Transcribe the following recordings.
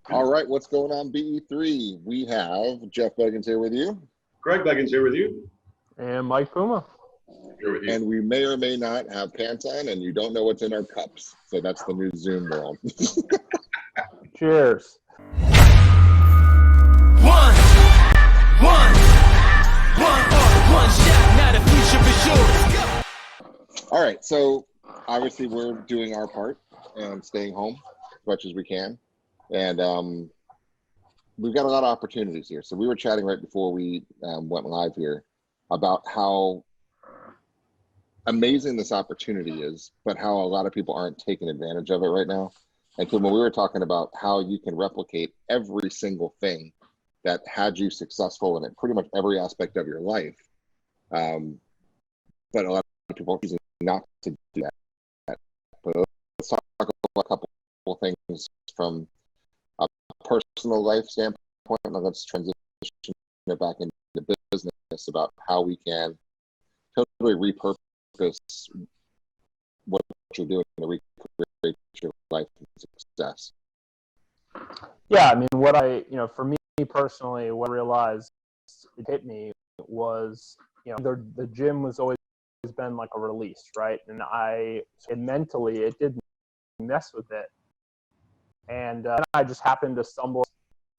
All right, what's going on, BE3? We have Jeff Beggins here with you. Greg Beggins here with you. And Mike Puma. Here with you. And we may or may not have pants on, and you don't know what's in our cups. So that's the new Zoom world. Cheers. One shot, not a future for sure. All right, so obviously we're doing our part and staying home as much as we can. And we've got a lot of opportunities here. So we were chatting right before we went live here about how amazing this opportunity is, but how a lot of people aren't taking advantage of it right now. And so when we were talking about how you can replicate every single thing that had you successful in pretty much every aspect of your life, but a lot of people are choosing not to do that. But let's talk about a couple of things from a personal life standpoint, and let's transition it back into business about how we can totally repurpose what you're doing to recreate your life and success. Yeah, I mean, for me personally, what I realized it hit me was, the gym was always been like a release, right? And mentally, it didn't mess with it. And I just happened to stumble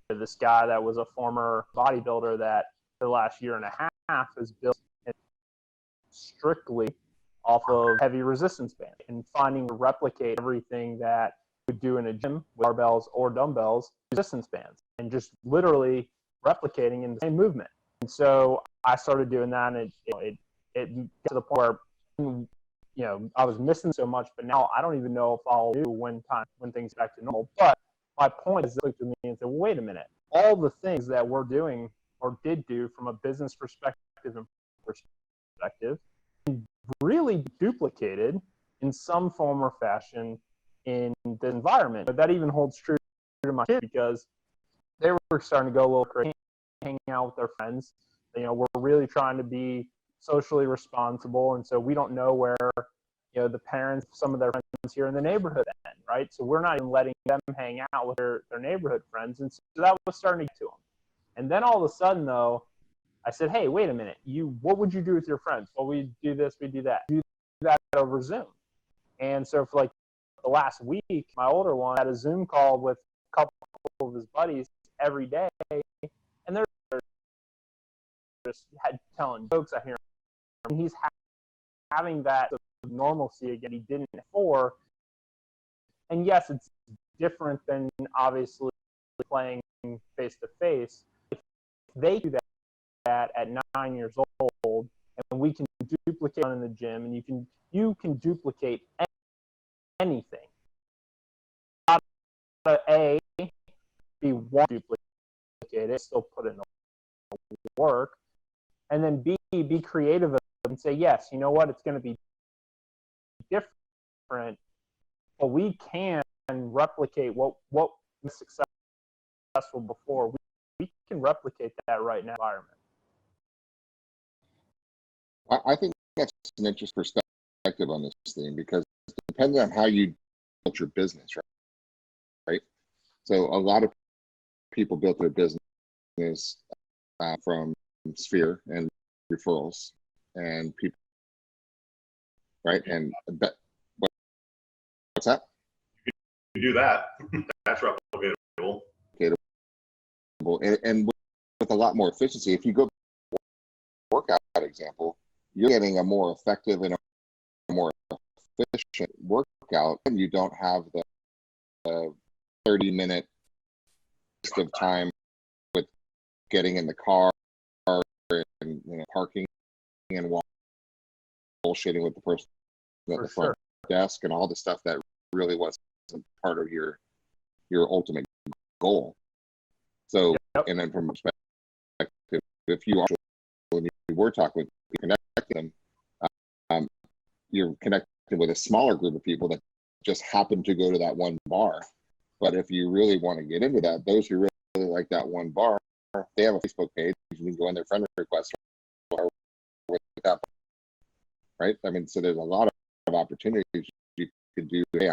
to this guy that was a former bodybuilder that for the last year and a half has built strictly off of heavy resistance band and finding to replicate everything that you would do in a gym with barbells or dumbbells, resistance bands, and just literally replicating in the same movement. And so I started doing that, and it got to the point where I was missing so much, but now I don't even know if I'll do when things get back to normal. But my point is, they looked at me and said, well, wait a minute, all the things that we're doing or did do from a business perspective really duplicated in some form or fashion in the environment. But that even holds true to my kids, because they were starting to go a little crazy, hanging out with their friends. We're really trying to be socially responsible, and so we don't know where the parents, some of their friends here in the neighborhood end, right? So we're not even letting them hang out with their neighborhood friends, and so that was starting to get to them. And then all of a sudden, though, I said, hey, wait a minute, what would you do with your friends? Well, we do this, we do that. Do that over Zoom. And so for like the last week, my older one had a Zoom call with a couple of his buddies every day, and they're just telling jokes. I hear him. He's having that normalcy again he didn't before. And yes, it's different than obviously playing face to face. If they do that at 9 years old, and we can duplicate in the gym, and you can duplicate anything. A, be one duplicate it, still put in the work, and then B, be creative and say, yes, you know what, it's going to be different, but we can replicate what was successful before. We can replicate that right now environment. I think that's an interesting perspective on this thing, because it depends on how you built your business, right? So a lot of people built their business from Sphere and referrals and people, right? And what's that? You do that. That's replicatable. And with a lot more efficiency. If you go workout example, you're getting a more effective and a more efficient workout, and you don't have the 30-minute waste of time with getting in the car and parking and bullshitting with the person at the front desk and all the stuff that really wasn't part of your ultimate goal. So, and then from a perspective, if you actually, when you were talking with people, connecting them, you're connected with a smaller group of people that just happen to go to that one bar. But if you really want to get into that, those who really like that one bar, they have a Facebook page. You can go in their friend request or with that, right? I mean, so there's a lot of opportunities you could do. Hey,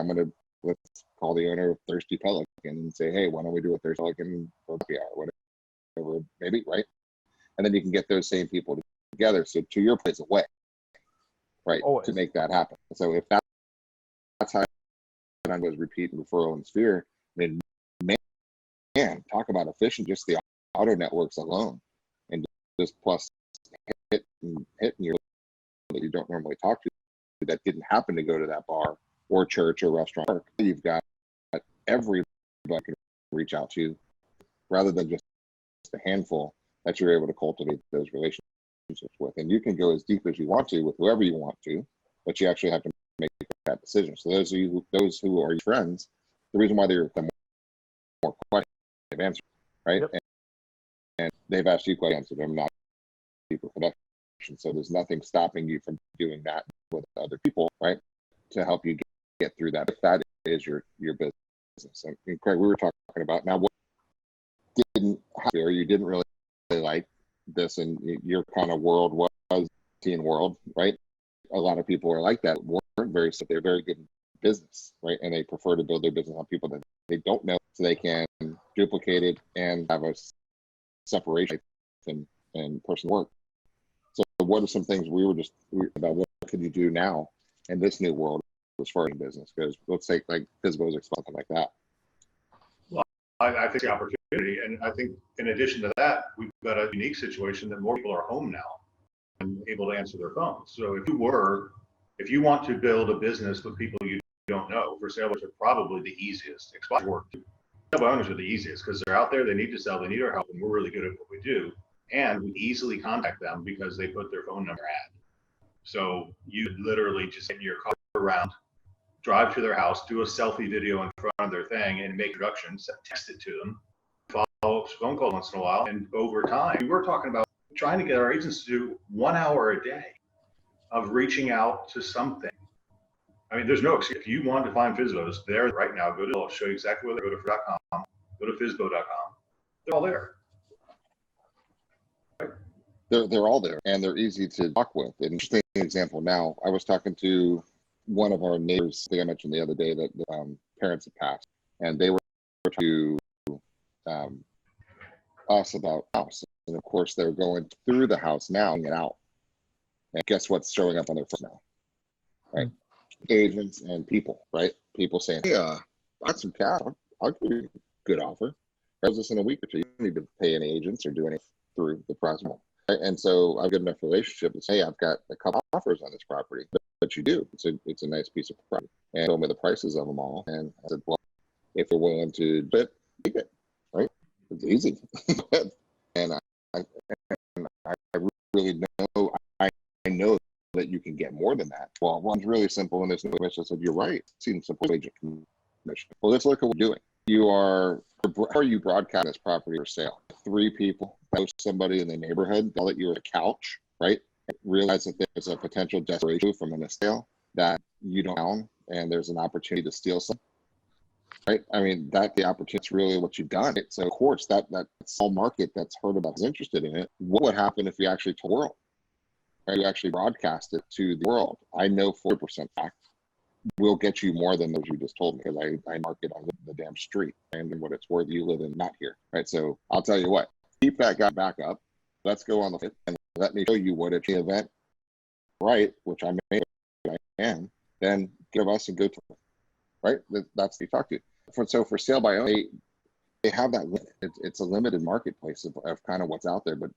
let's call the owner of Thirsty Pelican and say, hey, why don't we do a Thirsty Pelican for happy hour, whatever, maybe, right? And then you can get those same people together. So to your place, a way, right, Always. to make that happen. So if that's how I was repeat and referral and sphere, I mean, man, talk about efficient, just the auto networks alone, and just plus hitting your that you don't normally talk to that didn't happen to go to that bar or church or restaurant. You've got everybody you can reach out to rather than just a handful that you're able to cultivate those relationships with. And you can go as deep as you want to with whoever you want to, but you actually have to make that decision. So those who are your friends, the reason why they're more questions they've answered, right? Yep. And they've asked you questions, answered them, not deeper connection. So there's nothing stopping you from doing that with other people, right? To help you get through that. If that is your business. And Craig, we were talking about now what didn't happen, or you didn't really like this, and your kind of world was teen world, right? A lot of people are like that, weren't very, so they're very good in business, right? And they prefer to build their business on people that they don't know, so they can duplicate it and have a separation and personal work. So what are some things about what could you do now in this new world as far as business? Because let's take like physical or something like that. Well, I think the opportunity, and I think in addition to that, we've got a unique situation that more people are home now and able to answer their phones. So if you want to build a business with people you don't know, for sale are probably the easiest. Expired work. Sale by owners are the easiest because they're out there, they need to sell, they need our help, and we're really good at what we do. And we easily contact them because they put their phone number ad. So you literally just get your car around, drive to their house, do a selfie video in front of their thing and make introductions, text it to them, follow up phone call once in a while. And over time, we were talking about trying to get our agents to do 1 hour a day of reaching out to something. I mean, there's no excuse. If you want to find FSBOs, they're right now. I'll show you exactly where they go to .com, go to FSBO.com. They're all there. They're all there, and they're easy to talk with. An interesting example now, I was talking to one of our neighbors, I think I mentioned the other day that parents had passed, and they were to us about house. And of course, they're going through the house now and get out. And guess what's showing up on their phone now? Right? Agents and people, right? People saying, hey, I got some cash. I'll give you a good offer. Close this in a week or two. You don't need to pay any agents or do anything through the process. Right? And so I've got enough relationship to say, I've got a couple offers on this property, but you do. It's a nice piece of property. And told me the prices of them all. And I said, well, if you're willing to bid, take it, right? It's easy. and I really know, I know that you can get more than that. Well, one's really simple, and there's no commission. I said, you're right. It seems simple agent commission. Well, let's look at what we're doing. How are you broadcasting this property for sale? 3 people, know somebody in the neighborhood, tell that you're a couch, right? Realize that there's a potential desperation from an sale that you don't own, and there's an opportunity to steal some, right? I mean, the opportunity is really what you've done. So of course, that small market that's heard about is interested in it. What would happen if you actually told the world? Right? You actually broadcast it to the world. I know 4% fact will get you more than those you just told me, because I market on the damn street and what it's worth. You live in, not here, right? So I'll tell you what, keep that guy back up. Let's go on the fit and let me show you what it's the event, right? Which I am. Then give us a good time, right? That's what you talk to. For sale by owner, they have that limit. It's a limited marketplace of kind of what's out there. But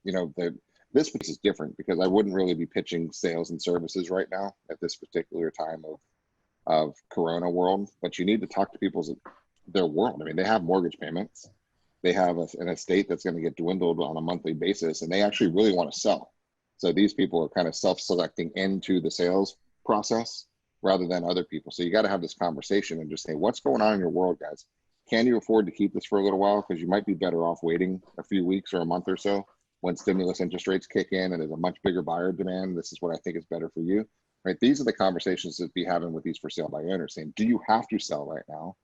this piece is different because I wouldn't really be pitching sales and services right now at this particular time of Corona world. But you need to talk to people's their world. I mean, they have mortgage payments. They have an estate that's going to get dwindled on a monthly basis, and they actually really want to sell. So these people are kind of self-selecting into the sales process rather than other people. So you got to have this conversation and just say, what's going on in your world, guys? Can you afford to keep this for a little while? Because you might be better off waiting a few weeks or a month or so when stimulus interest rates kick in and there's a much bigger buyer demand. This is what I think is better for you, right? These are the conversations that be having with these for sale by owners, saying, do you have to sell right now?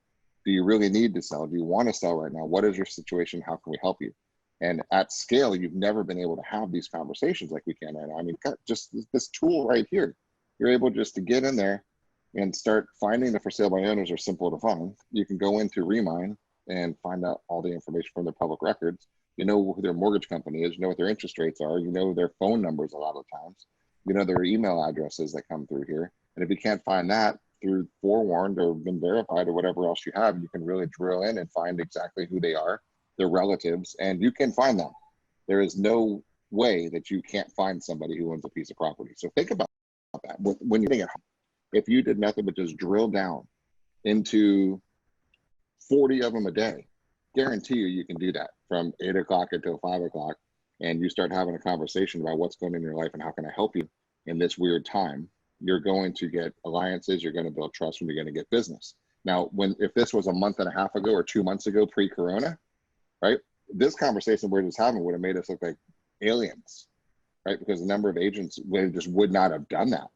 Do you really need to sell? Do you want to sell right now? What is your situation? How can we help you? And at scale, you've never been able to have these conversations like we can right now. I mean, just this tool right here, you're able just to get in there, and start finding the for sale by owners are simple to find. You can go into Remine and find out all the information from their public records. You know who their mortgage company is, you know what their interest rates are, you know their phone numbers a lot of times, you know their email addresses that come through here. And if you can't find that through Forewarned or been verified or whatever else you have, you can really drill in and find exactly who they are, their relatives, and you can find them. There is no way that you can't find somebody who owns a piece of property. So think about that when you're at home. If you did nothing but just drill down into 40 of them a day, guarantee you can do that from 8 o'clock until 5 o'clock, and you start having a conversation about what's going on in your life and how can I help you in this weird time. You're going to get alliances, you're going to build trust, and you're going to get business. Now, if this was a month and a half ago or 2 months ago, pre-corona, right, this conversation we're just having would have made us look like aliens, right? Because the number of agents just would not have done that,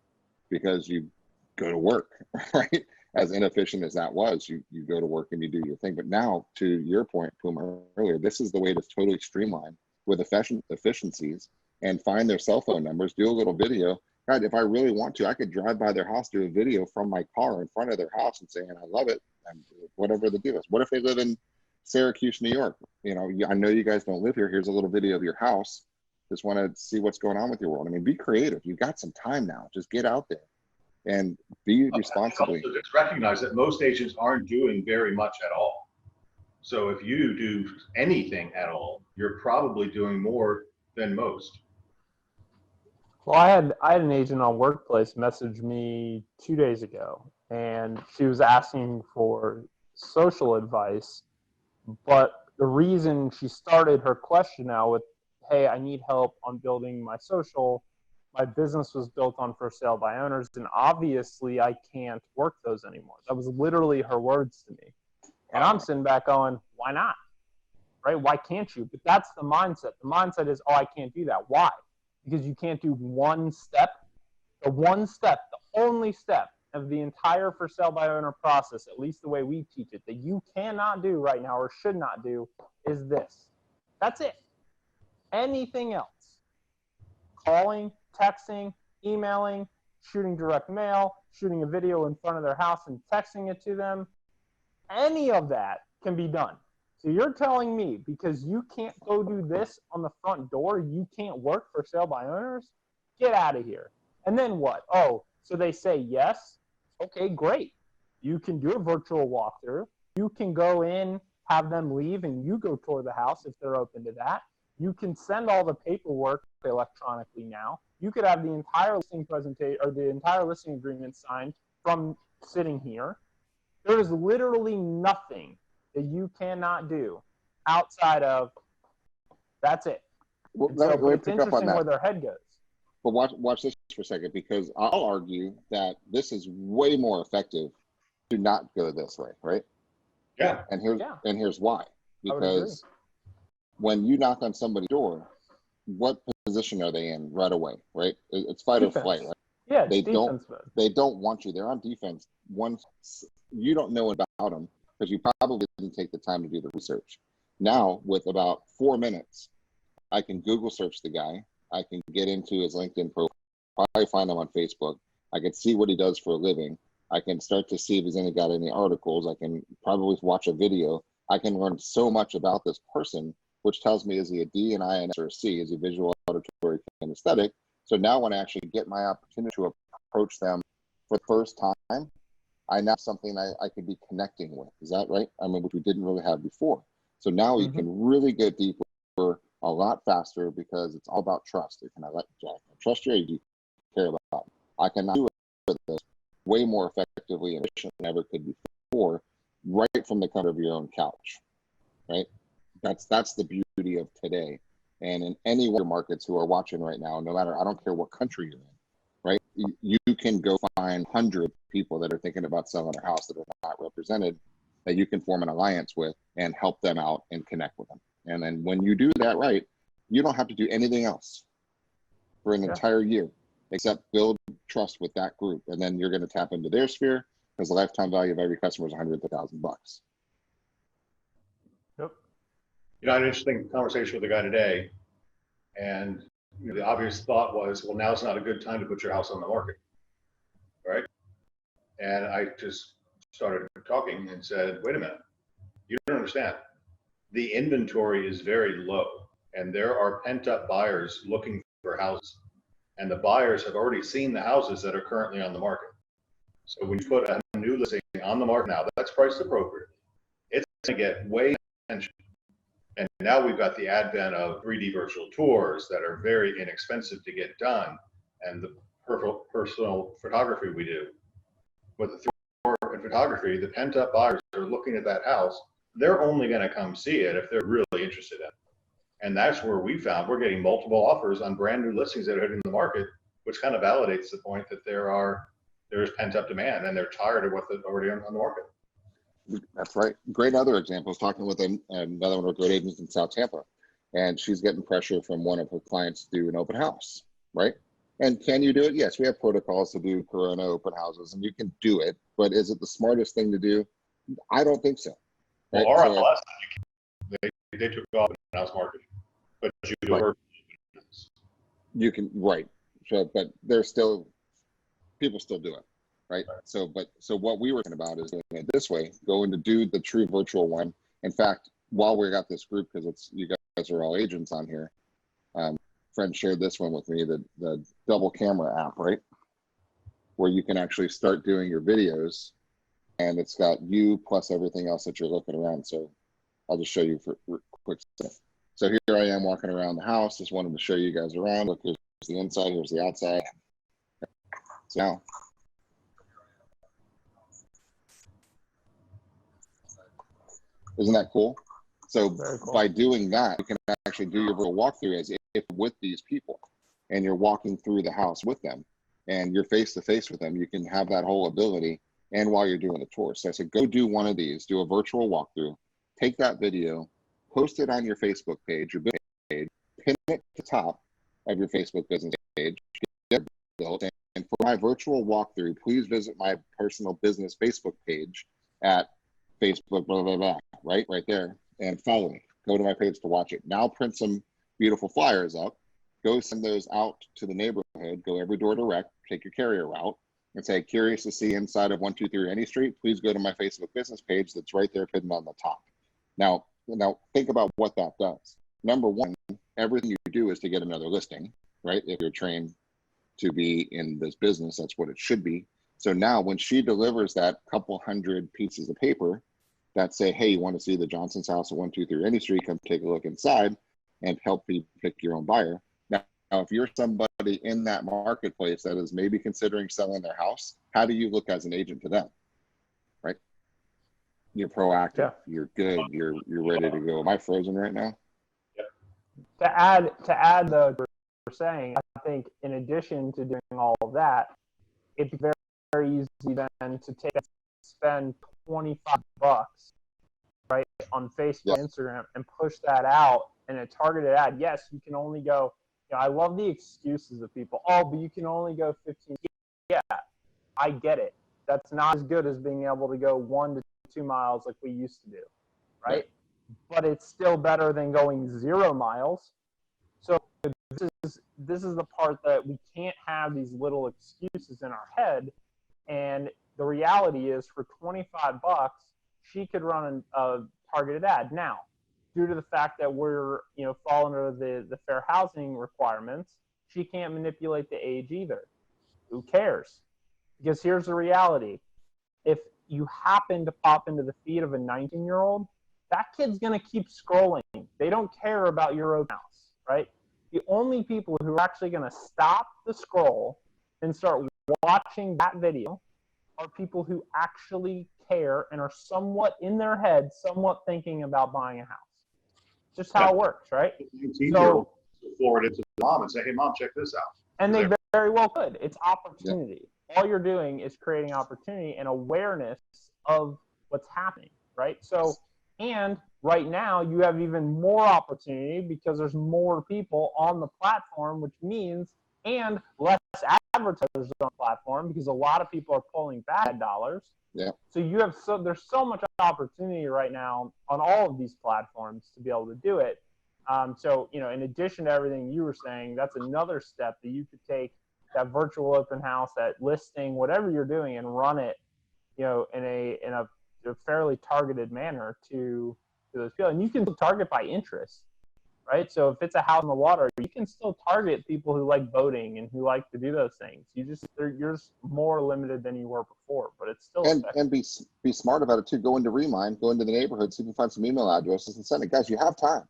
because you go to work, right? As inefficient as that was, you go to work and you do your thing. But now, to your point, Puma, earlier, this is the way to totally streamline with efficiencies and find their cell phone numbers, do a little video. God, if I really want to, I could drive by their house, do a video from my car in front of their house and saying, I love it, and whatever the deal is. What if they live in Syracuse, New York? You know, I know you guys don't live here. Here's a little video of your house. Just want to see what's going on with your world. I mean, be creative. You've got some time now. Just get out there and be responsibly. Also, just recognize that most agents aren't doing very much at all. So if you do anything at all, you're probably doing more than most. Well, I had an agent on Workplace message me 2 days ago, and she was asking for social advice. But the reason she started her question out with, hey, I need help on building my social. My business was built on for sale by owners, and obviously I can't work those anymore. That was literally her words to me. And I'm sitting back going, why not? Right? Why can't you? But that's the mindset. The mindset is, oh, I can't do that. Why? Because you can't do one step. The one step, the only step of the entire for sale by owner process, at least the way we teach it, that you cannot do right now or should not do is this. That's it. Anything else, calling, texting, emailing, shooting direct mail, shooting a video in front of their house and texting it to them, any of that can be done. So you're telling me because you can't go do this on the front door, you can't work for sale by owners? Get out of here. And then what? Oh, so they say yes? Okay, great. You can do a virtual walkthrough. You can go in, have them leave, and you go tour the house if they're open to that. You can send all the paperwork electronically now. You could have the entire listing presentation or the entire listing agreement signed from sitting here. There is literally nothing that you cannot do outside of that's it. Well, So, let me it's pick up on interesting that. where their head goes. But watch this for a second, because I'll argue that this is way more effective to not go this way, right? Yeah. And here's why. Because when you knock on somebody's door, what position are they in right away, right? It's fight Defense. or flight, right? Yeah, They defense mode. They don't want you. They're on defense. Once you don't know about them because you probably didn't take the time to do the research. Now, with about 4 minutes, I can Google search the guy. I can get into his LinkedIn profile, probably find him on Facebook. I can see what he does for a living. I can start to see if he's got any articles. I can probably watch a video. I can learn so much about this person, which tells me, is he a D, an I, an S, or a C? Is he visual, auditory, kinesthetic? So now when I actually get my opportunity to approach them for the first time, I now have something I could be connecting with. Is that right? I mean, which we didn't really have before. So now you can really get deeper a lot faster because it's all about trust. Can I trust you, or do you care about me? I can do it this way more effectively and efficiently than ever could before, right from the comfort of your own couch, right? That's the beauty of today. And in any markets who are watching right now, no matter, I don't care what country you're in, right? You can go find 100 people that are thinking about selling their house that are not represented, that you can form an alliance with and help them out and connect with them. And then when you do that right, you don't have to do anything else for an entire year except build trust with that group. And then you're going to tap into their sphere because the lifetime value of every customer is $100,000. Yep. You know, I had an interesting conversation with a guy today, and the obvious thought was, well, now's not a good time to put your house on the market, right? And I just started talking and said, wait a minute, you don't understand. The inventory is very low, and there are pent up buyers looking for houses. And the buyers have already seen the houses that are currently on the market. So when you put a new listing on the market now, that's priced appropriately. It's going to get way attention. And now we've got the advent of 3D virtual tours that are very inexpensive to get done, and the personal photography we do. With the tour and photography, the pent-up buyers are looking at that house. They're only going to come see it if they're really interested in it. And that's where we found we're getting multiple offers on brand new listings that are hitting the market, which kind of validates the point that there's pent-up demand and they're tired of what's already on the market. That's right. Great other example is talking with another one of our great agents in South Tampa, and she's getting pressure from one of her clients to do an open house, right? And can you do it? Yes, we have protocols to do Corona open houses, and you can do it, but is it the smartest thing to do? I don't think so. Right? Well, our MLS, they took off in house marketing, but you do right. You can, right. So, but there's still, people still do it. Right. So what we were thinking about is doing it this way, going to do the true virtual one. In fact, while we got this group, because it's, you guys are all agents on here, friend shared this one with me, the double camera app, right? Where you can actually start doing your videos, and it's got you plus everything else that you're looking around. So I'll just show you for quick second. So here I am walking around the house. Just wanted to show you guys around. Look, here's the inside, here's the outside. So now, isn't that cool? So cool. By doing that, you can actually do your virtual walkthrough as if with these people, and you're walking through the house with them, and you're face to face with them. You can have that whole ability, and while you're doing the tour. So I said, go do one of these, do a virtual walkthrough, take that video, post it on your Facebook page, your business page, pin it to the top of your Facebook business page, get it built. And for my virtual walkthrough, please visit my personal business Facebook page at Facebook, blah, blah, blah, right there, and follow me. Go to my page to watch it. Now print some beautiful flyers up, go send those out to the neighborhood, go every door direct, take your carrier route, and say, curious to see inside of 123 Any Street, please go to my Facebook business page that's right there hidden on the top. Now think about what that does. Number one, everything you do is to get another listing, right? If you're trained to be in this business, that's what it should be. So now when she delivers that couple hundred pieces of paper that say, hey, you want to see the Johnson's house at 123 Any Street, come take a look inside and help you pick your own buyer. Now, if you're somebody in that marketplace that is maybe considering selling their house, how do you look as an agent to them, right? You're proactive, yeah. You're good, you're ready to go. Am I frozen right now? Yep. To add the we're saying, I think in addition to doing all of that, it's very, very easy then to spend $25, right, on Facebook, yeah. Instagram, and push that out in a targeted ad. Yes, you can only go, I love the excuses of people. Oh, but you can only go 15. Yeah, I get it. That's not as good as being able to go 1 to 2 miles like we used to do, right? But it's still better than going 0 miles. So this is the part that we can't have these little excuses in our head. And the reality is, for $25, she could run a targeted ad. Now, due to the fact that we're fall under the fair housing requirements, she can't manipulate the age either. Who cares? Because here's the reality. If you happen to pop into the feed of a 19-year-old, that kid's going to keep scrolling. They don't care about your open house, right? The only people who are actually going to stop the scroll and start watching that video are people who actually care and are somewhat in their head, somewhat thinking about buying a house. Just how it works, right? So forward it to the mom and say, hey, mom, check this out. And they very well could. It's opportunity. Yeah. All you're doing is creating opportunity and awareness of what's happening, right? So, and right now you have even more opportunity because there's more people on the platform, which means, and less advertisers on the platform because a lot of people are pulling back dollars. Yeah. So there's so much opportunity right now on all of these platforms to be able to do it. So, in addition to everything you were saying, that's another step that you could take, that virtual open house, that listing, whatever you're doing, and run it in a fairly targeted manner to those people. And you can target by interest, right? So if it's a house on the water, you can still target people who like boating and who like to do those things. You're just more limited than you were before, but it's still and be smart about it too. Go into Remind, go into the neighborhood, see if you can find some email addresses and send it. Guys, you have time.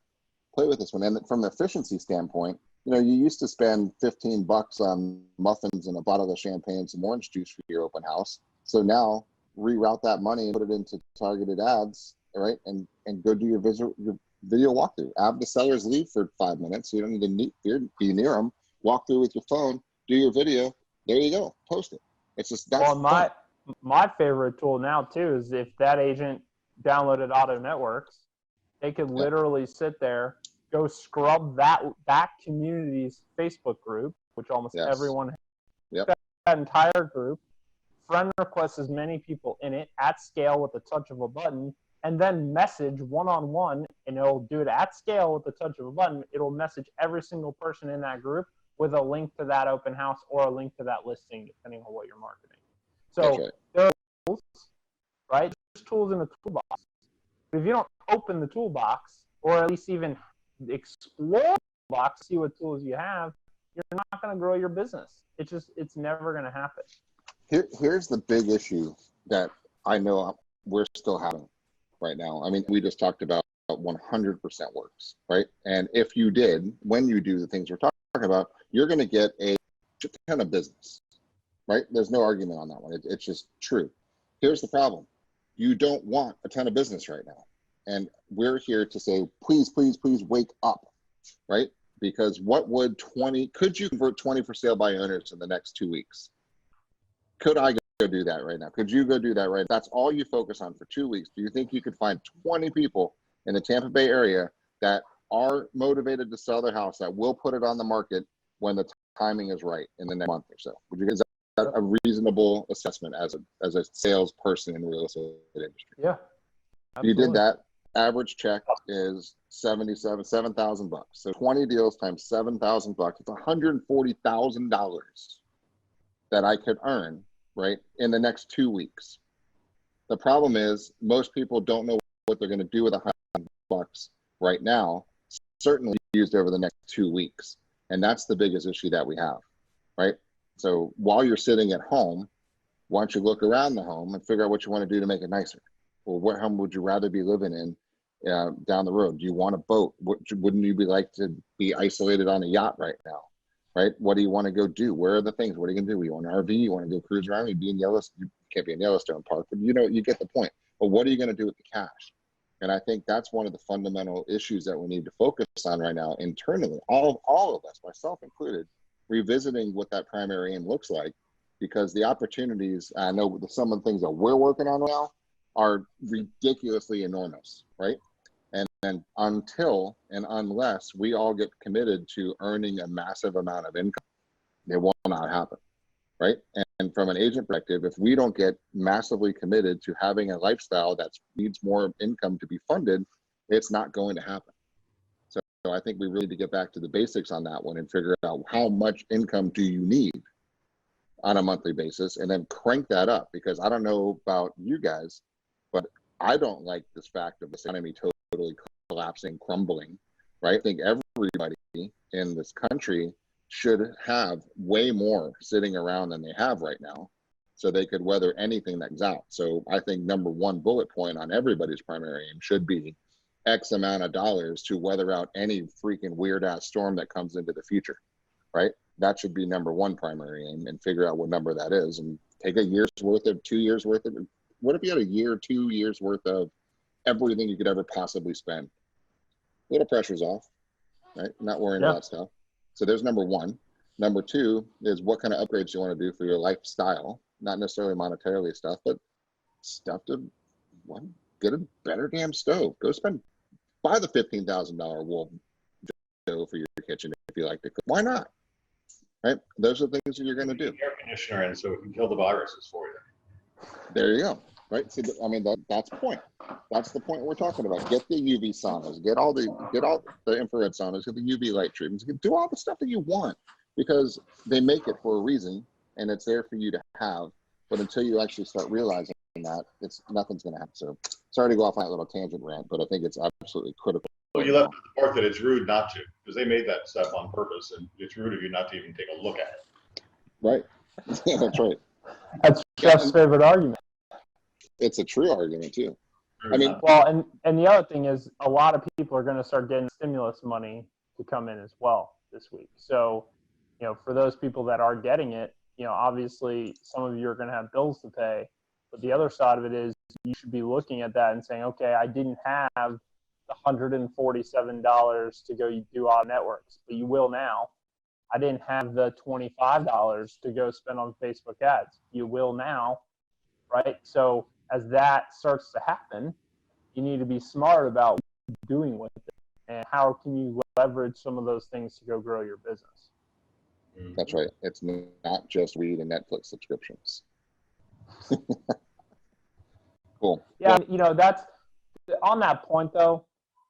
Play with this one. And from an efficiency standpoint, you used to spend $15 on muffins and a bottle of champagne and some orange juice for your open house. So now reroute that money and put it into targeted ads, right? And go do your video walkthrough. Have the sellers leave for 5 minutes. So you don't need to be near them. Walk through with your phone, do your video. There you go. Post it. It's just that's my favorite tool now too is if that agent downloaded Auto Networks, they could literally sit there, go scrub that community's Facebook group, which almost everyone has, that entire group, friend request as many people in it at scale with the touch of a button, and then message one-on-one, and it'll do it at scale with the touch of a button. It'll message every single person in that group with a link to that open house or a link to that listing, depending on what you're marketing. So there are tools, right? There's tools in the toolbox. But if you don't open the toolbox, or at least even explore the toolbox, see what tools you have, you're not going to grow your business. It's never going to happen. Here's the big issue that I know we're still having right now. I mean, we just talked about 100% works, right? And if you did, when you do the things we're talking about, you're going to get a ton of business, right? There's no argument on that one. It's just true. Here's the problem. You don't want a ton of business right now. And we're here to say, please, please, please wake up, right? Because could you convert 20 for sale by owners in the next 2 weeks? Could I go do that right now? Could you go do that right now? That's all you focus on for 2 weeks. Do you think you could find 20 people in the Tampa Bay area that are motivated to sell their house, that will put it on the market when the timing is right in the next month or so? Is that a reasonable assessment as a salesperson in the real estate industry? Yeah. If you did that, average check is $7,000. So 20 deals times $7,000. It's $140,000 that I could earn, right, in the next 2 weeks. The problem is most people don't know what they're going to do with $100 right now, certainly used over the next 2 weeks. And that's the biggest issue that we have, right? So while you're sitting at home, why don't you look around the home and figure out what you want to do to make it nicer? Or what home would you rather be living in down the road? Do you want a boat? Wouldn't you like to be isolated on a yacht right now? Right? What do you want to go do? Where are the things? What are you going to do? You want an RV? You want to go cruise around? You be in Yellowstone? You can't be in Yellowstone Park, but you get the point. But what are you going to do with the cash? And I think that's one of the fundamental issues that we need to focus on right now internally. All of us, myself included, revisiting what that primary aim looks like, because the opportunities, I know some of the things that we're working on now are ridiculously enormous, right? And until and unless we all get committed to earning a massive amount of income, it will not happen, right? And from an agent perspective, if we don't get massively committed to having a lifestyle that needs more income to be funded, it's not going to happen. So I think we really need to get back to the basics on that one and figure out how much income do you need on a monthly basis, and then crank that up. Because I don't know about you guys, but I don't like this fact of the economy totally collapsing, crumbling, right? I think everybody in this country should have way more sitting around than they have right now, so they could weather anything that's out. So I think number one bullet point on everybody's primary aim should be X amount of dollars to weather out any freaking weird ass storm that comes into the future, right? That should be number one primary aim, and figure out what number that is and take a year's worth of, 2 years worth of. What if you had a year, 2 years worth of everything you could ever possibly spend? A little pressure's off, right? Not worrying about stuff. So there's number one. Number two is what kind of upgrades you want to do for your lifestyle, not necessarily monetarily stuff, but stuff to get a better damn stove. Buy the $15,000 wool stove for your kitchen if you like to cook. Why not? Right? Those are the things that you're going to do. Air conditioner in so it can kill the viruses for you. There you go. Right. So I mean, that's the point. That's the point we're talking about. Get the UV saunas, get all the infrared saunas, get the UV light treatments, do all the stuff that you want, because they make it for a reason and it's there for you to have. But until you actually start realizing that, nothing's going to happen. So sorry to go off on that little tangent rant, but I think it's absolutely critical. Well, you left the part that it's rude not to, because they made that stuff on purpose, and it's rude of you not to even take a look at it. Right. Yeah, that's right. That's Jeff's favorite argument. It's a true argument too. Rude I mean, not to. Well, and the other thing is a lot of people are going to start getting stimulus money to come in as well this week. So, for those people that are getting it, obviously some of you are going to have bills to pay. But the other side of it is you should be looking at that and saying, okay, I didn't have the $147 to go do auto networks, but you will now. I didn't have the $25 to go spend on Facebook ads. You will now, right? So as that starts to happen, you need to be smart about what you're doing with it and how can you leverage some of those things to go grow your business. that's right. It's not just weed and Netflix subscriptions. Cool. Yeah, that's on that point though.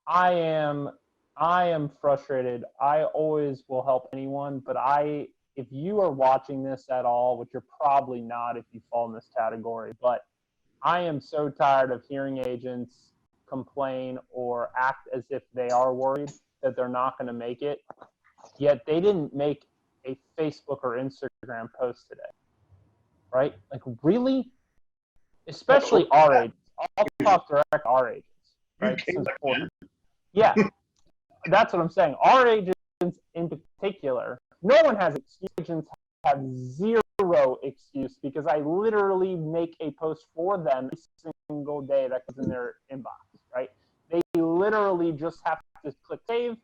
I am frustrated. I always will help anyone, but if you are watching this at all, which you're probably not if you fall in this category, but I am so tired of hearing agents complain or act as if they are worried that they're not going to make it, yet they didn't make a Facebook or Instagram post today, right? Like, really? Especially our agents. I'll talk direct to our agents, right? Yeah, that's what I'm saying. Our agents in particular, no one has excuse. Agents have zero excuse because I literally make a post for them every single day that comes in their inbox, right? They literally just have to click save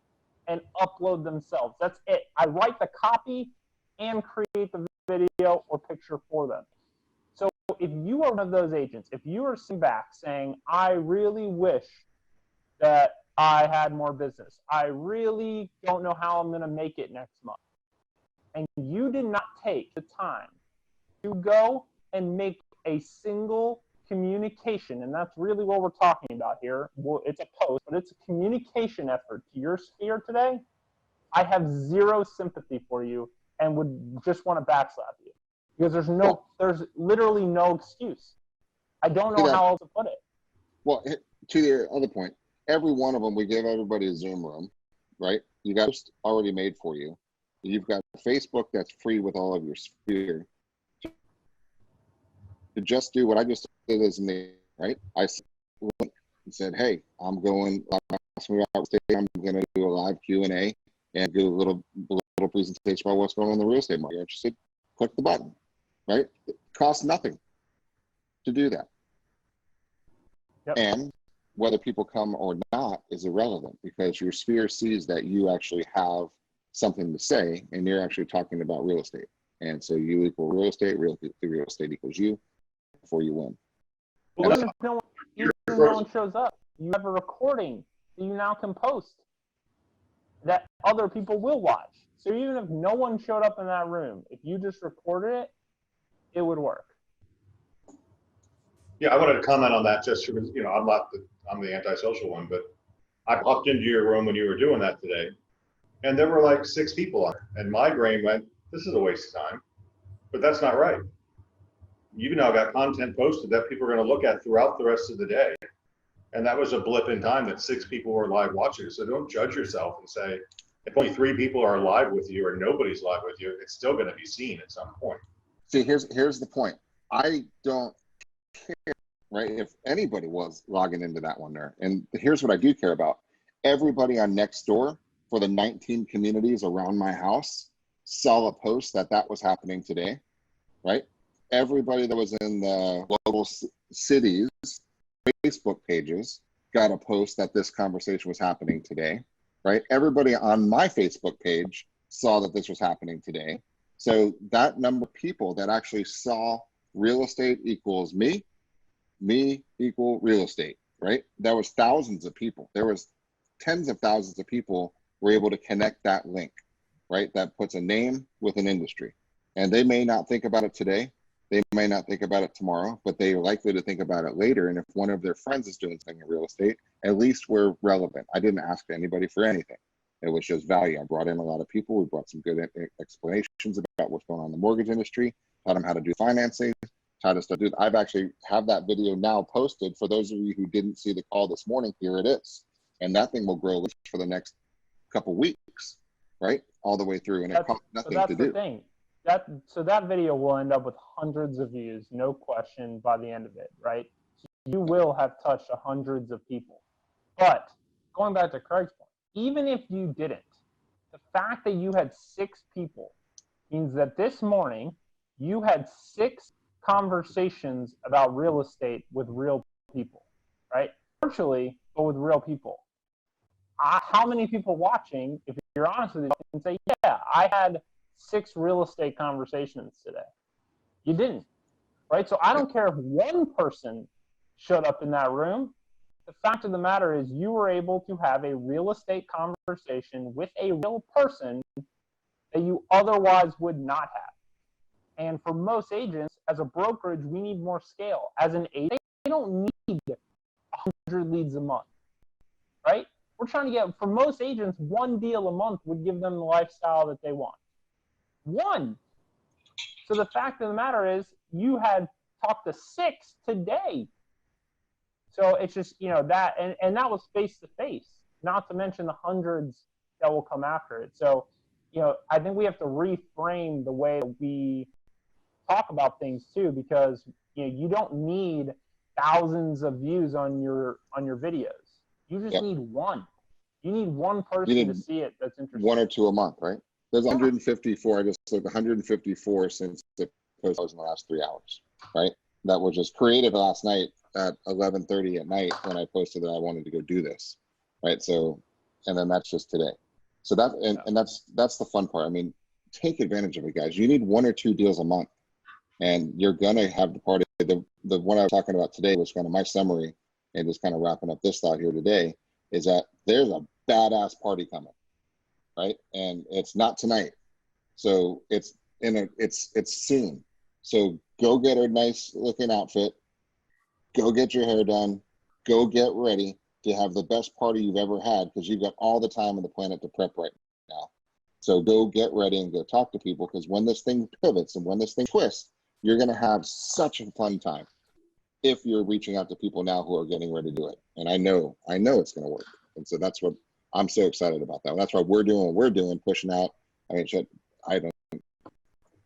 and upload themselves. That's it. I write the copy and create the video or picture for them. So if you are one of those agents, if you are sitting back saying, I really wish that I had more business, I really don't know how I'm going to make it next month, and you did not take the time to go and make a single communication, and that's really what we're talking about here. Well, it's a post, but it's a communication effort to your sphere today. I have zero sympathy for you and would just want to backslap you because there's literally no excuse. I don't know how else to put it. Well, to the other point, every one of them, we give everybody a Zoom room, right? You got it already made for you. You've got Facebook that's free with all of your sphere. To just do what I just did as me, right? I said, hey, I'm going to do a live Q&A and do a little presentation about what's going on in the real estate market. You're interested? Click the button, right? It costs nothing to do that. Yep. And whether people come or not is irrelevant because your sphere sees that you actually have something to say and you're actually talking about real estate. And so you equal real estate equals you before you win. Well, even if no one shows up, you have a recording that you now can post that other people will watch. So even if no one showed up in that room, if you just recorded it, it would work. Yeah, I wanted to comment on that just because, I'm the antisocial one, but I popped into your room when you were doing that today, and there were like 6 people on it, and my brain went, this is a waste of time, but that's not right. You've now got content posted that people are going to look at throughout the rest of the day, and that was a blip in time that 6 people were live watching. So don't judge yourself and say, if only 3 people are live with you or nobody's live with you, it's still going to be seen at some point. See, here's the point. I don't care, right, if anybody was logging into that one there. And here's what I do care about. Everybody on Nextdoor for the 19 communities around my house saw a post that was happening today, right? Everybody that was in the local cities Facebook pages got a post that this conversation was happening today, right? Everybody on my Facebook page saw that this was happening today. So that number of people that actually saw real estate equals me equal real estate, right? There was thousands of people. There was tens of thousands of people were able to connect that link, right? That puts a name with an industry. And they may not think about it today. They may not think about it tomorrow, but they are likely to think about it later. And if one of their friends is doing something in real estate, at least we're relevant. I didn't ask anybody for anything. It was just value. I brought in a lot of people. We brought some good explanations about what's going on in the mortgage industry, taught them how to do financing, try to start doing. I've actually have that video now posted for those of you who didn't see the call this morning. Here it is, and that thing will grow for the next couple weeks, right, all the way through, and it costs nothing so that's to the do. thing. That video will end up with hundreds of views, no question, by the end of it, right? So you will have touched hundreds of people. But going back to Craig's point, even if you didn't, the fact that you had 6 people means that this morning you had 6 conversations about real estate with real people, right? Virtually, but with real people. How many people watching, if you're honest with yourself, can say, yeah, I had 6 real estate conversations today? You didn't, right? So I don't care if one person showed up in that room. The fact of the matter is you were able to have a real estate conversation with a real person that you otherwise would not have. And for most agents, as a brokerage, we need more scale. As an agent, they don't need 100 leads a month, right? We're trying to get, for most agents, 1 deal a month would give them the lifestyle that they want. 1. So the fact of the matter is you had talked to 6 today. So it's just, that, and that was face to face, not to mention the hundreds that will come after it. So, I think we have to reframe the way we talk about things too, because you don't need thousands of views on your videos. You just need one. You need one person to see it that's interested. 1 or 2 a month, right? There's 154. I just looked 154 since it posted in the last 3 hours, right? That was just created last night at 11:30 at night when I posted that I wanted to go do this, right? So, and then that's just today. So that, and that's the fun part. I mean, take advantage of it, guys. You need 1 or 2 deals a month, and you're gonna have the party. The one I was talking about today was kind of my summary, and just kind of wrapping up this thought here today, is that there's a badass party coming, right? And it's not tonight, so it's soon. So go get a nice looking outfit, go get your hair done, go get ready to have the best party you've ever had, because you've got all the time on the planet to prep right now. So go get ready and go talk to people, because when this thing pivots and when this thing twists, you're going to have such a fun time if you're reaching out to people now who are getting ready to do it. And I know it's going to work. And so that's what I'm so excited about that. And that's why we're doing what we're doing, pushing out. I mean,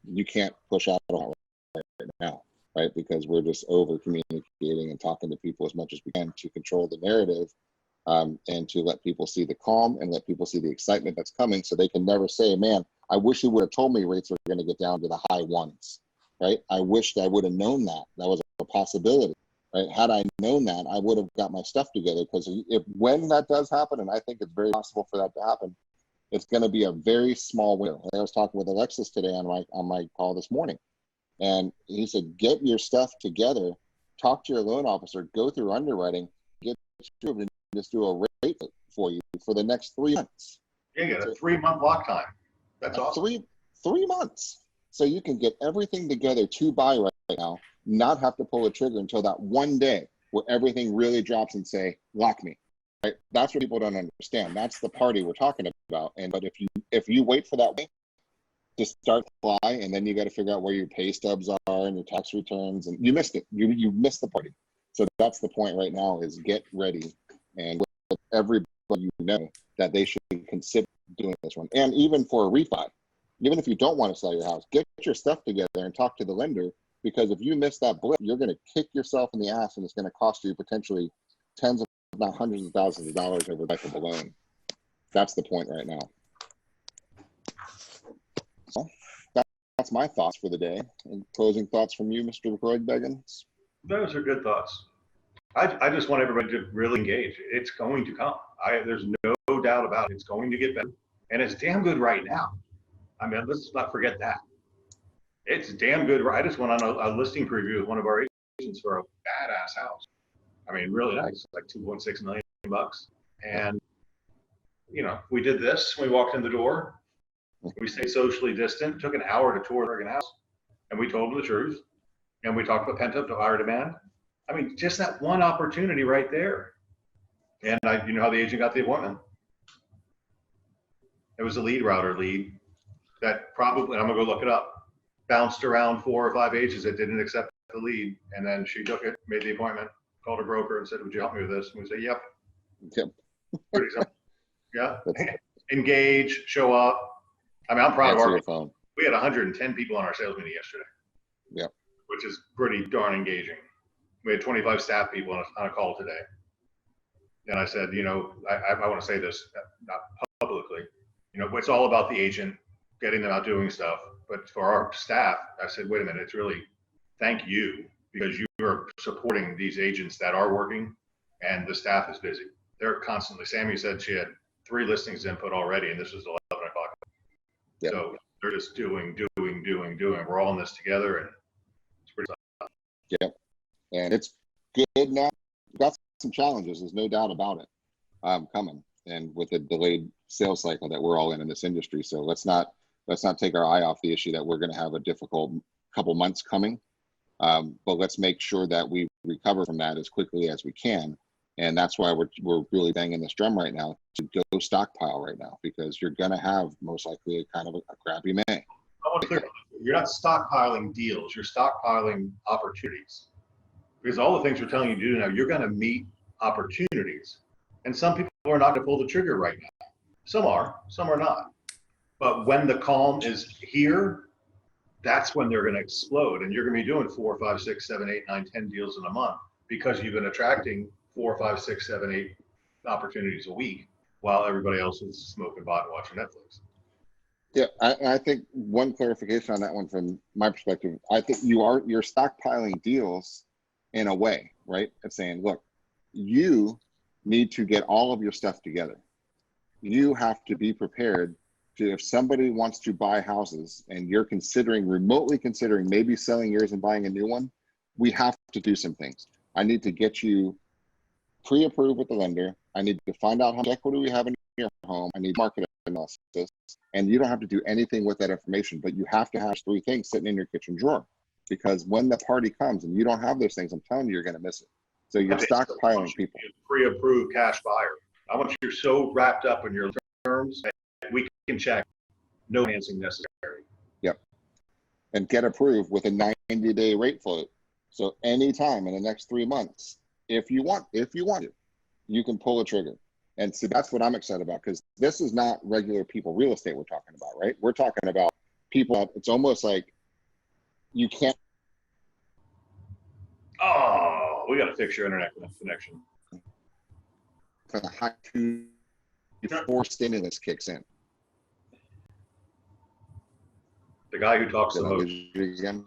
you can't push out all right now, right? Because we're just over communicating and talking to people as much as we can to control the narrative, and to let people see the calm and let people see the excitement that's coming, so they can never say, man, I wish you would have told me rates were going to get down to the high 1s, right? I wished I would have known that. That was a possibility, right? Had I known that, I would have got my stuff together, because when that does happen, and I think it's very possible for that to happen, it's going to be a very small window. I was talking with Alexis today on my call this morning, and he said, get your stuff together, talk to your loan officer, go through underwriting, get you and just do a rate for you for the next 3 months. Yeah, you got a 3-month lock time. That's awesome. 3 months. So you can get everything together to buy right now, not have to pull a trigger until that one day where everything really drops and say, lock me. Right? That's what people don't understand. That's the party we're talking about. But if you wait for that way to start to fly, and then you got to figure out where your pay stubs are and your tax returns, and you missed it. You missed the party. So that's the point right now, is get ready and let everybody that they should consider doing this one. And even for a refi, even if you don't want to sell your house, get your stuff together and talk to the lender, because if you miss that blip, you're going to kick yourself in the ass, and it's going to cost you potentially tens of, if not hundreds of thousands of dollars over the life of the loan. That's the point right now. So that's my thoughts for the day. And closing thoughts from you, Mr. Jeff Beggins? Those are good thoughts. I just want everybody to really engage. It's going to come. There's no doubt about it. It's going to get better. And it's damn good right now. I mean, let's not forget that. It's damn good. I just went on a listing preview with one of our agents for a badass house. I mean, really nice, like $2.6 million. And, we did this. We walked in the door. We stayed socially distant. Took an hour to tour the friggin' house. And we told them the truth. And we talked about pent-up buyer demand. I mean, just that one opportunity right there. And you know how the agent got the appointment? It was a lead router lead that probably, I'm gonna go look it up, bounced around 4 or 5 agents that didn't accept the lead. And then she took it, made the appointment, called her broker and said, would you help me with this? And we said, yep. Yep. Pretty simple. Yeah. That's- Engage, show up. I mean, I'm proud of Answer our, your phone. we had 110 people on our sales meeting yesterday. Yep. Which is pretty darn engaging. We had 25 staff people on a call today. And I said, you know, I want to say this, not publicly, you know, it's all about the agent, getting them out doing stuff. But for our staff, I said, wait a minute, it's really thank you, because you are supporting these agents that are working, and the staff is busy. They're constantly, Sammy said she had 3 listings input already, and this is 11 o'clock. Yep. So they're just doing. We're all in this together, and it's pretty tough. Yep. And it's good now. We've got some challenges, there's no doubt about it, coming, and with a delayed sales cycle that we're all in this industry. So let's not take our eye off the issue that we're going to have a difficult couple months coming. But let's make sure that we recover from that as quickly as we can. And that's why we're really banging this drum right now to go stockpile right now, because you're going to have most likely a kind of a crappy May. I want to clear, you're not stockpiling deals, you're stockpiling opportunities. Because all the things we're telling you to do now, you're going to meet opportunities. And some people are not going to pull the trigger right now. Some are not. But when the calm is here, that's when they're going to explode. And you're going to be doing 4, 5, 6, 7, 8, 9, 10 deals in a month, because you've been attracting 4, 5, 6, 7, 8 opportunities a week while everybody else is smoking pot and watching Netflix. Yeah, I think one clarification on that one from my perspective, I think you're stockpiling deals in a way, right? Of saying, look, you need to get all of your stuff together. You have to be prepared to, if somebody wants to buy houses and you're remotely considering maybe selling yours and buying a new one, we have to do some things. I need to get you pre-approved with the lender. I need to find out how much equity we have in your home. I need market analysis. And you don't have to do anything with that information, but you have to have 3 things sitting in your kitchen drawer, because when the party comes and you don't have those things, I'm telling you, you're going to miss it. So you're stockpiling people. Pre-approved cash buyer. I want you so wrapped up in your terms that we can check no financing necessary. Yep. And get approved with a 90-day rate float. So anytime in the next 3 months, if you want to, you can pull a trigger. And so that's what I'm excited about, because this is not regular people real estate we're talking about, right? We're talking about people. It's almost like you can't. Oh, we got to fix your internet connection. For the high two before stimulus kicks in. The guy who talks the most. Again?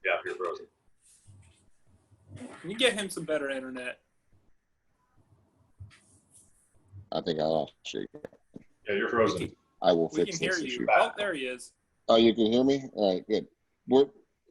Yeah, you're frozen. Can you get him some better internet? I think I lost you. Yeah, you're frozen. I will We fix can hear this you. issue. Oh, there he is. Oh, you can hear me? All right, good.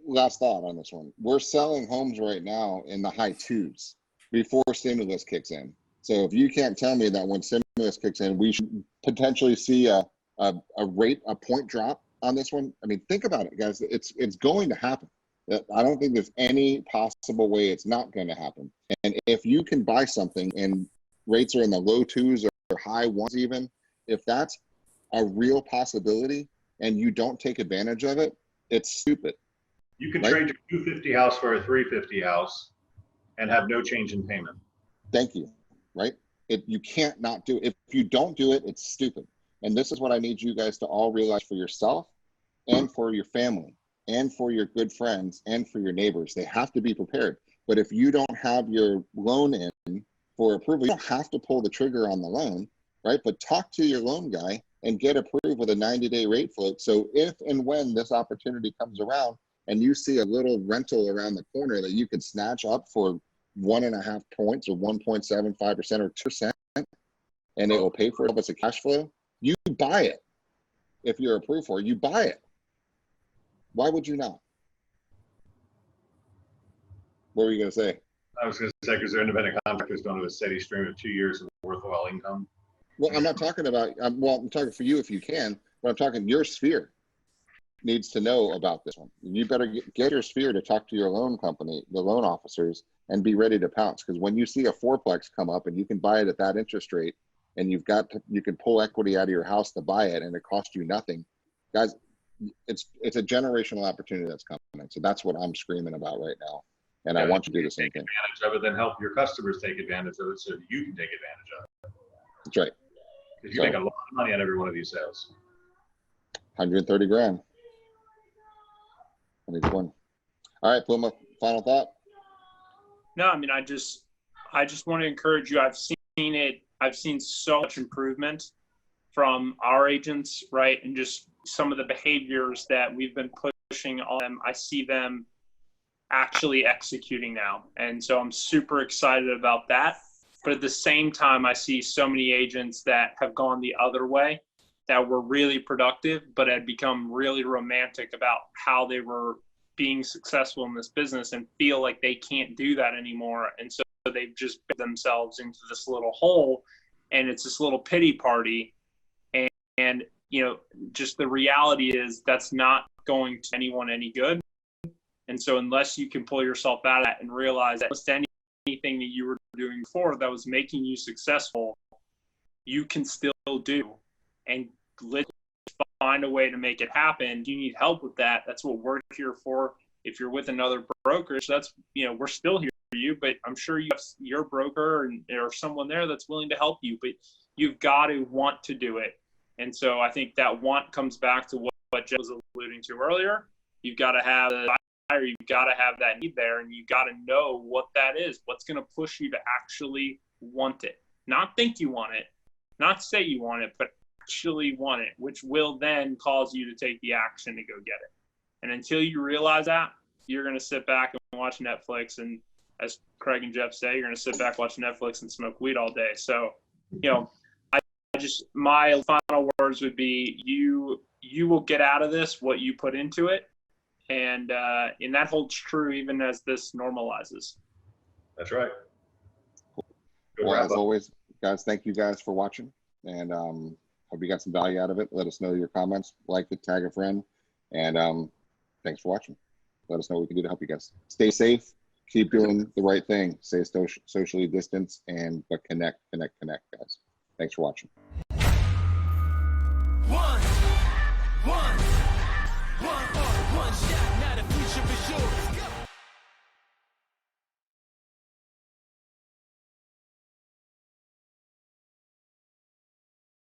Last thought on this one. We're selling homes right now in the high 2s before stimulus kicks in. So if you can't tell me that when stimulus kicks in, we should potentially see a point drop on this one. I mean, think about it, guys. It's going to happen. I don't think there's any possible way it's not going to happen. And if you can buy something and rates are in the low 2s or high 1s even, if that's a real possibility and you don't take advantage of it, it's stupid. You can Right? trade your 250 house for a 350 house and have no change in payment. Thank you. Right? You can't not do it. If you don't do it, it's stupid. And this is what I need you guys to all realize for yourself and for your family and for your good friends and for your neighbors. They have to be prepared. But if you don't have your loan in for approval, you don't have to pull the trigger on the loan, right? But talk to your loan guy and get approved with a 90-day rate float. So if and when this opportunity comes around and you see a little rental around the corner that you could snatch up for 1.5 points or 1.75% or 2%, and it will pay for it as a cash flow, you buy it. If you're approved for it, you buy it. Why would you not? What were you going to say? I was going to say, because they're independent contractors don't have a steady stream of 2 years of worthwhile income. Well, I'm not talking about, I'm talking for you if you can, but I'm talking your sphere needs to know about this one. You better get your sphere to talk to your loan company, the loan officers, and be ready to pounce. Because when you see a fourplex come up and you can buy it at that interest rate, and you can pull equity out of your house to buy it, and it costs you nothing, guys, it's a generational opportunity that's coming. So that's what I'm screaming about right now. And I want you to do the same thing. Advantage of it, then help your customers take advantage of it so you can take advantage of it. That's right. Because you make a lot of money on every one of these sales. 130 grand on each one. All right, Puma, final thought? No, I mean, I just want to encourage you. I've seen it. I've seen so much improvement from our agents, right? And just some of the behaviors that we've been pushing on them. I see them actually executing now. And so I'm super excited about that. But at the same time, I see so many agents that have gone the other way that were really productive, but had become really romantic about how they were being successful in this business and feel like they can't do that anymore. And so they've just built themselves into this little hole, and it's this little pity party. And you know, just the reality is that's not going to anyone any good. And so unless you can pull yourself out of that and realize that anything that you were doing before that was making you successful, you can still do, and let's find a way to make it happen. You need help with that. That's what we're here for. If you're with another brokerage, that's, you know, we're still here for you, but I'm sure you have your broker or someone there that's willing to help you, but you've got to want to do it. And so I think that want comes back to what Jeff was alluding to earlier. You've got to have the desire, you've got to have that need there, and you've got to know what that is, what's going to push you to actually want it. Not think you want it, not say you want it, but actually want it, which will then cause you to take the action to go get it. And until you realize that, you're going to sit back and watch Netflix. And as Craig and Jeff say, you're going to sit back, watch Netflix and smoke weed all day. So, you know, my final words would be you will get out of this what you put into it. And that holds true even as this normalizes. That's right. Well, as always, guys, thank you guys for watching. And hope you got some value out of it. Let us know your comments, like it, tag a friend. And thanks for watching. Let us know what we can do to help you guys. Stay safe. Keep doing the right thing. Stay socially distanced, but connect, guys. Thanks for watching. One shot, not a future for sure.